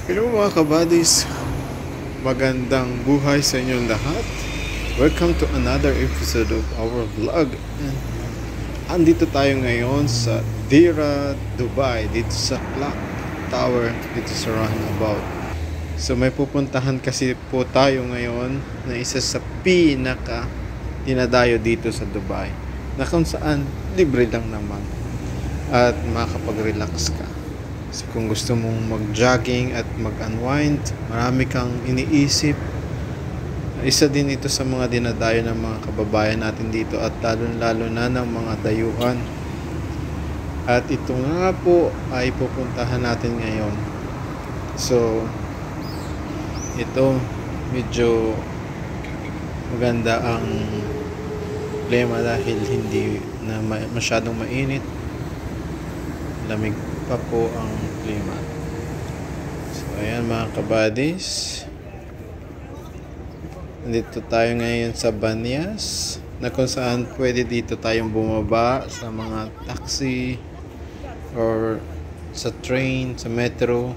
Hello mga kabadis, magandang buhay sa inyong lahat. Welcome to another episode of our vlog. Andito tayo ngayon sa Deira, Dubai, dito sa Clock Tower, dito sa roundabout. So may pupuntahan kasi po tayo ngayon na isa sa pinaka dinadayo dito sa Dubai, na kung saan libre lang naman at makakapag-relax ka. So kung gusto mong mag-jogging at mag-unwind, marami kang iniisip, isa din ito sa mga dinadayo ng mga kababayan natin dito at lalo na ng mga dayuhan. At ito nga po ay pupuntahan natin ngayon. So ito medyo maganda ang klima dahil hindi na masyadong mainit, lamig pa po ang klima. So ayan mga kabadis, nandito tayo ngayon sa Banias, na kung saan pwede dito tayong bumaba sa mga taxi or sa train, sa metro,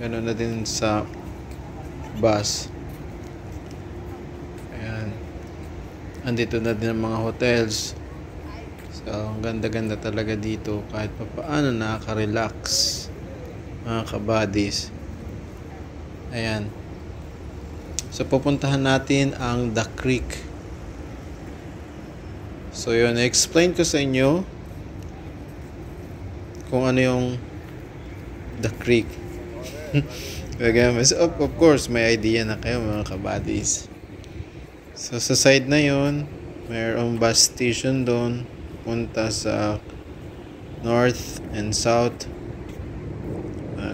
ganoon na din sa bus. Ayan, andito na din ang mga hotels. So, ang ganda-ganda talaga dito kahit pa paano nakaka-relax mga kabadis. Ayan. So, pupuntahan natin ang The Creek. So, yun. I-explain ko sa inyo kung ano yung The Creek. Of course, may idea na kayo mga kabadis. So, sa side na yun, mayroong bus station doon punta sa north and south,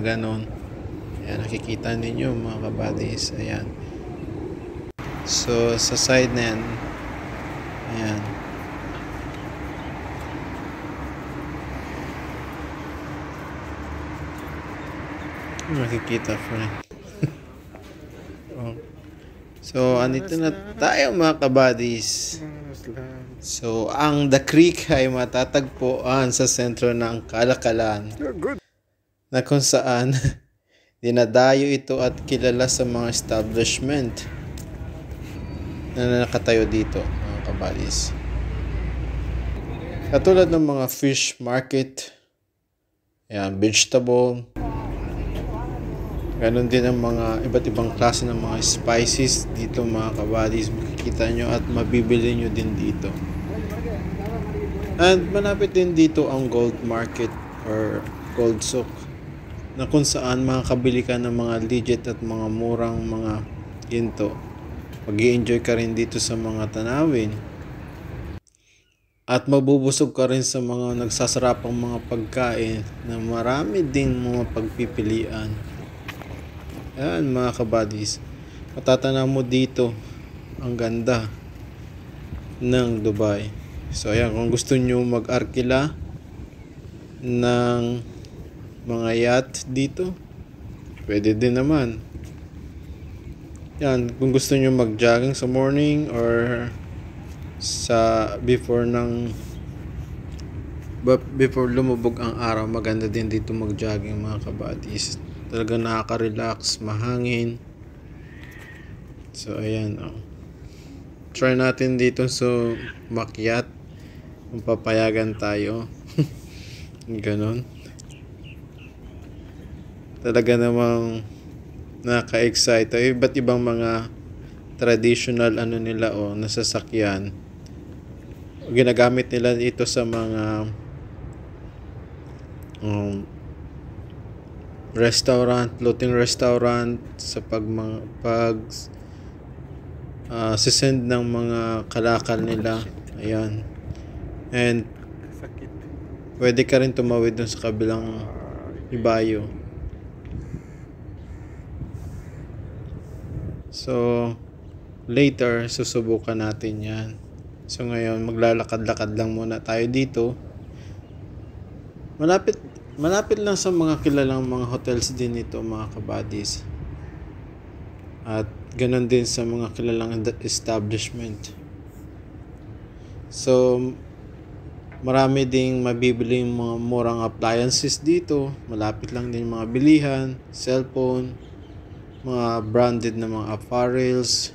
ganon. Ayan, nakikita ninyo mga kabadis. Ayan, so sa side na yan, ayan, nakikita friend. Oh. So andito na tayo mga kabadis. So, ang The Creek ay matatagpuan sa sentro ng Kalakalan, na kung saan dinadayo ito at kilala sa mga establishment na nakatayo dito mga kabadis. Katulad ng mga fish market, ayan, vegetable, ganon din ang mga iba't ibang klase ng mga spices dito mga kabadis. Makikita nyo at mabibili nyo din dito. And malapit din dito ang gold market or gold souk, na kung saan makakabili ka ng mga legit at mga murang mga ginto. Mag-i-enjoy ka rin dito sa mga tanawin. At mabubusog ka rin sa mga nagsasarapang mga pagkain na marami ding mga pagpipilian. Ayan mga kabadis, matatanaw mo dito ang ganda ng Dubai. So ayan, kung gusto nyo mag-arkila ng mga yacht dito, pwede din naman. Yan, kung gusto nyo mag-jogging sa morning or sa before lumubog ang araw, maganda din dito mag-jogging mga kabadis. Talaga nakaka-relax, mahangin. So ayan, try natin dito so makyat kung papayagan tayo. Ganon. Talaga namang naka-excite. Iba't ibang mga traditional nila nasasakyan. Ginagamit nila ito sa mga restaurant, floating restaurant, sa sisend ng mga kalakal nila. Ayan. And pwede ka rin tumawid dun sa kabilang ibayo. So later susubukan natin yan. So ngayon maglalakad-lakad lang muna tayo dito. Malapit lang sa mga kilalang mga hotels din ito mga kabadis. At ganon din sa mga kilalang establishment. So Marami ding mabibili mga murang appliances dito. Malapit lang din mga bilihan, cellphone, mga branded na mga apparels,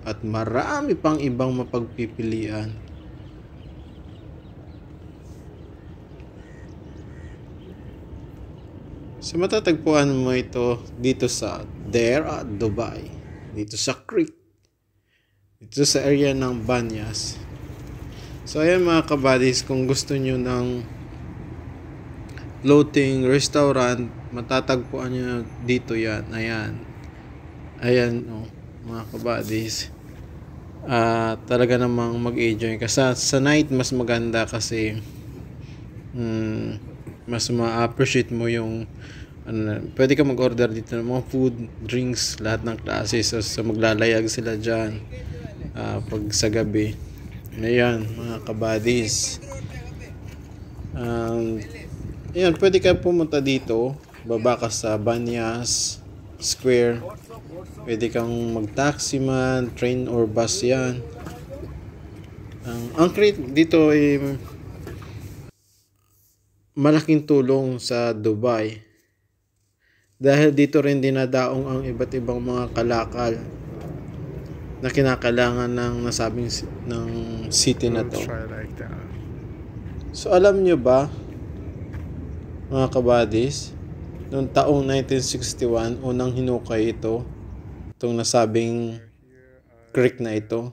at marami pang ibang mapagpipilian. So matatagpuan mo ito dito sa Deira, Dubai. Dito sa Creek. Dito sa area ng Banyas. So ayan mga kabadis, kung gusto nyo ng floating restaurant, matatagpuan nyo dito yan. Ayan oh, mga kabadis. Talaga namang mag-enjoy ka. Sa night mas maganda kasi mas ma-appreciate mo yung pwede ka mag-order dito ng mga food, drinks, lahat ng klase. So maglalayag sila dyan pag sa gabi. Ayan mga kabadis. Ayan, pwede ka pumunta dito. Baba ka sa Banyas Square. Pwede kang mag-taxi man, train or bus yan. Ang Crete dito ay malaking tulong sa Dubai. Dahil dito rin dinadaong ang iba't ibang mga kalakal na kinakailangan ng nasabing ng city na to. So alam nyo ba, mga kabadis, noong taong 1961, unang hinukay ito, itong nasabing creek na ito.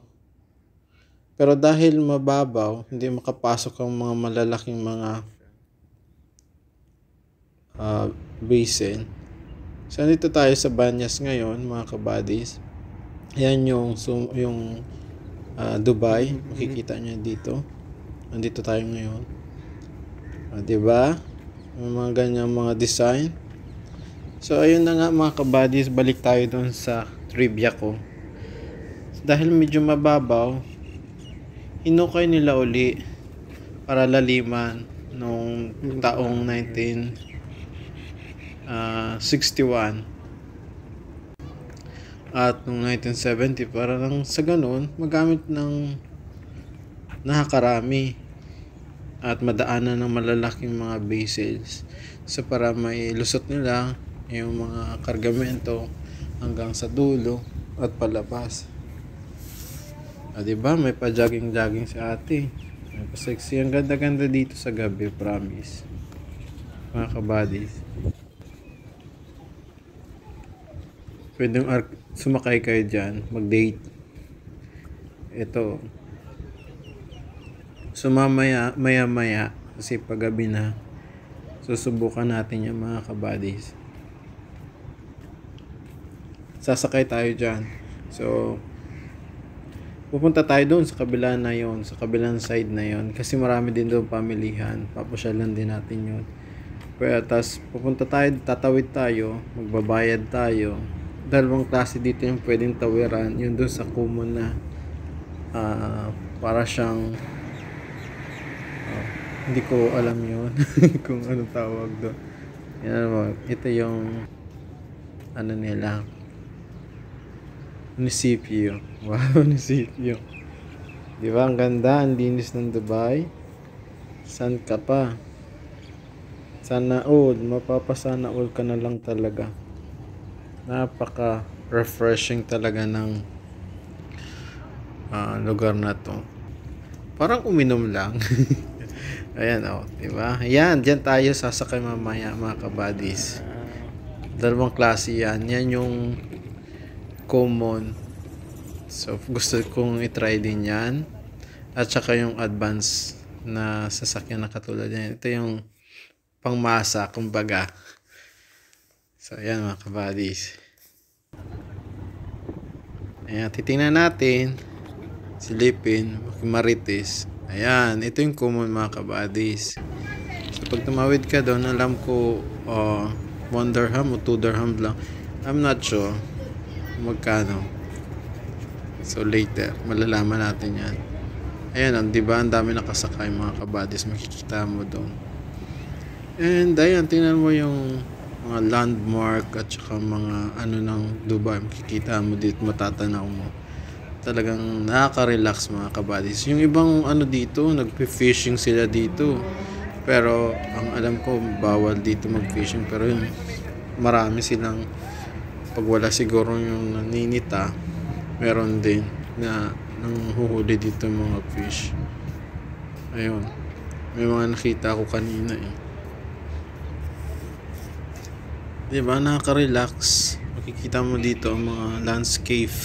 Pero dahil mababaw, hindi makapasok ang mga malalaking mga basin. So nandito tayo sa Banyas ngayon, mga kabadis. Ayan yung Dubai, makikita nyo dito. Nandito tayo ngayon. Diba? Yung mga ganyang mga design. So ayun na nga mga kabadis, balik tayo dun sa trivia ko. Dahil medyo mababaw, hinukay nila uli para laliman noong taong 1961 at noong 1970 para lang sa ganun magamit ng nakakarami at madaanan ng malalaking mga vessels. So para mailusot nila yung mga kargamento hanggang sa dulo at palabas. Diba? May pa-jogging si ate. May pa-sexy. Ang ganda-ganda dito sa gabi, promise. Mga kabadis. Pwedeng sumakay kayo dyan. Mag-date. Ito. So maya-maya kasi paggabi na, susubukan natin yung mga kabadis. Sasakay tayo dyan. So pupunta tayo doon sa kabila na yon, sa kabilang side na yon, kasi marami din doon pamilihan. Papasyalan din natin yun. Pero tas pupunta tayo, tatawid tayo, magbabayad tayo. Dalawang klase dito yung pwedeng tawiran. Yun doon sa common na para siyang hindi ko alam yun kung anong tawag doon. Yan, ito yung nila, munisipyo. Wow, munisipyo. Di ba ang ganda, ang linis ng Dubai? San ka pa? Sana all, mapapasana all ka na lang talaga. Napaka refreshing talaga ng lugar na to. Parang uminom lang. Ayan diba? Ayan, dyan tayo sasakay mamaya mga kabadis. Dalawang klase yan. Yan yung common. So gusto kong itry din yan. At saka yung advance na sasakyan na katulad yan. Ito yung pangmasa, kumbaga. So ayan mga kabadis. Ayan, titingnan natin. Silipin, Marites. Ayan, ito yung common mga kabadis. So pag tumawid ka doon, alam ko 1 dirham o 2 dirham lang. I'm not sure magkano. So later, malalaman natin yan. Ayan, diba? Ang dami nakasakay mga kabadis. Makikita mo doon. And ayan, tingnan mo yung mga landmark at saka mga ng Dubai. Makikita mo dito, matatanaw mo. talagang nakaka-relax mga kabadis. Yung ibang ano dito, nagpe-fishing sila dito. Pero ang alam ko bawal dito mag-fishing, pero yun marami silang pag wala siguro yung naninita, meron din na nanghuhuli dito mga fish. Ayun. May mga nakita ako kanina eh. Diba, nakaka-relax. Makikita mo dito ang mga landscape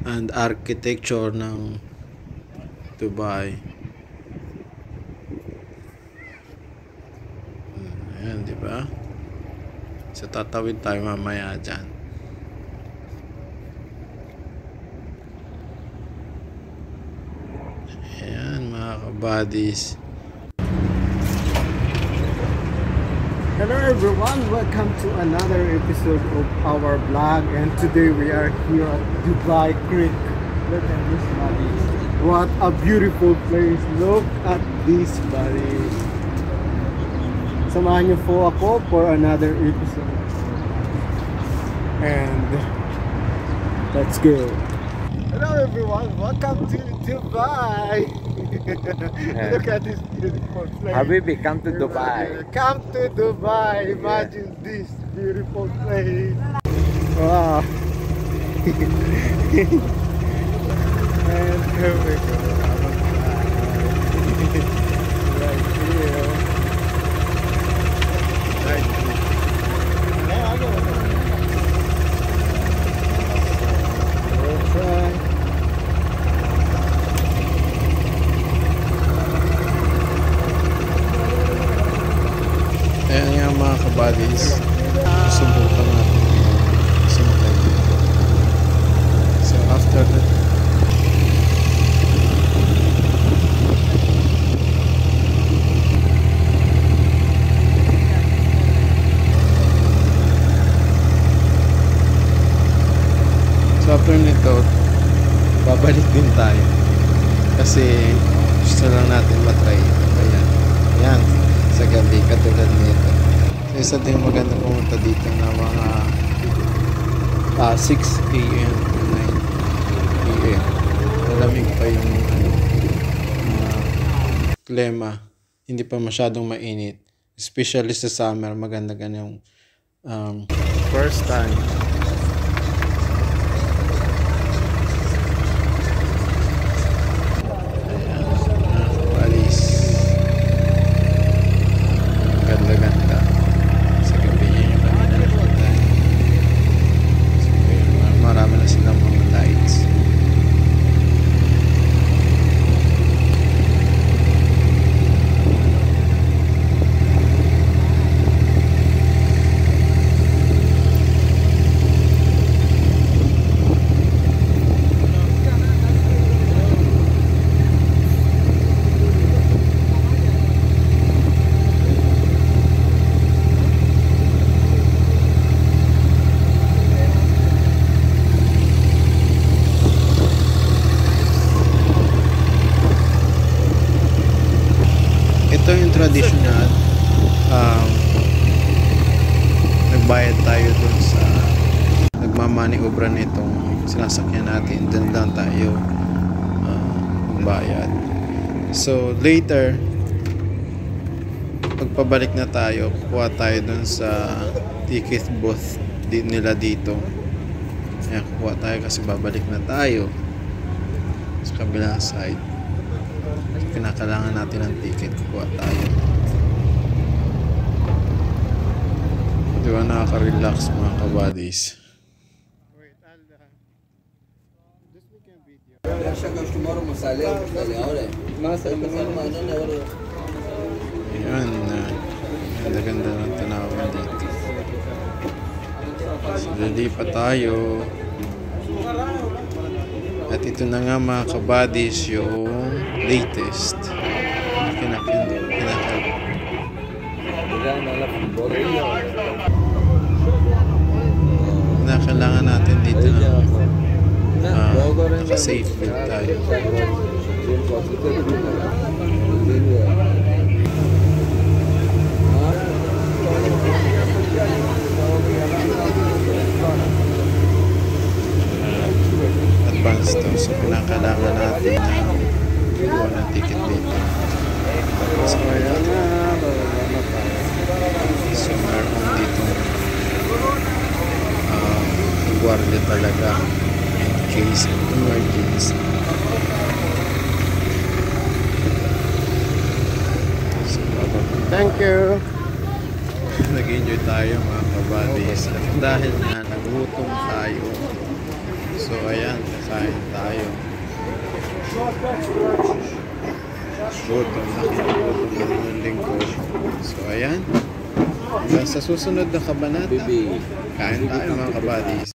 and architecture ng Dubai. Ayan, diba? So, tatawid tayo mamaya dyan. Ayan, mga kabadis. Hello everyone, welcome to another episode of our vlog, and today we are here at Dubai Creek. Look at this, buddies. What a beautiful place. Look at this, buddies. Samahan niyo po ako for another episode. And let's go. Hello everyone, welcome to Dubai. Look at this beautiful place. Habibi, come to Dubai. Come to Dubai. Imagine this beautiful place. Wow. And here we go. Right here. Right here. Ayan nga mga kabadis, subukan natin sumakay dito. So after that, nito, babalik din tayo kasi gusto lang natin matry. Ayan, ayan, sa gabi katulad nito. So isa din maganda pumunta dito na mga 6 AM to 9 PM. Malamig pa yung klima, hindi pa masyadong mainit, especially sa summer. Maganda ganyan first time. Ito yung traditional, nagbayad tayo dun sa nagmamaniobra nitong sinasakyan natin, dun lang tayo magbayad. So later, pagpabalik na tayo, kuha tayo dun sa ticket booth nila dito. Ayan, kuha tayo kasi babalik na tayo sa kabilang side. Kinakailangan natin ng ticket, kukuha tayo. Di ba nakaka-relax mga kabadis? Wait, I'll just make a video. Ayan, ganda-ganda ng tanawan dito. So, lilipat tayo. At ito na nga mga kabadis yung latest kailangan natin dito na naka-safe belt tayo. Gusto. So, kinakailangan natin na kuha ng ticket dito. So, ayan na. So, meron dito guardia talaga in case of emergency. So, Thank you. nag-enjoy tayo mga kabadis at dahil na nagutom tayo, so ayan, kasain tayo. Gutom na kinugutom ng lingkod. So ayan, hanggang sa susunod na kabanata, Bibi. kain tayo mga kabadis.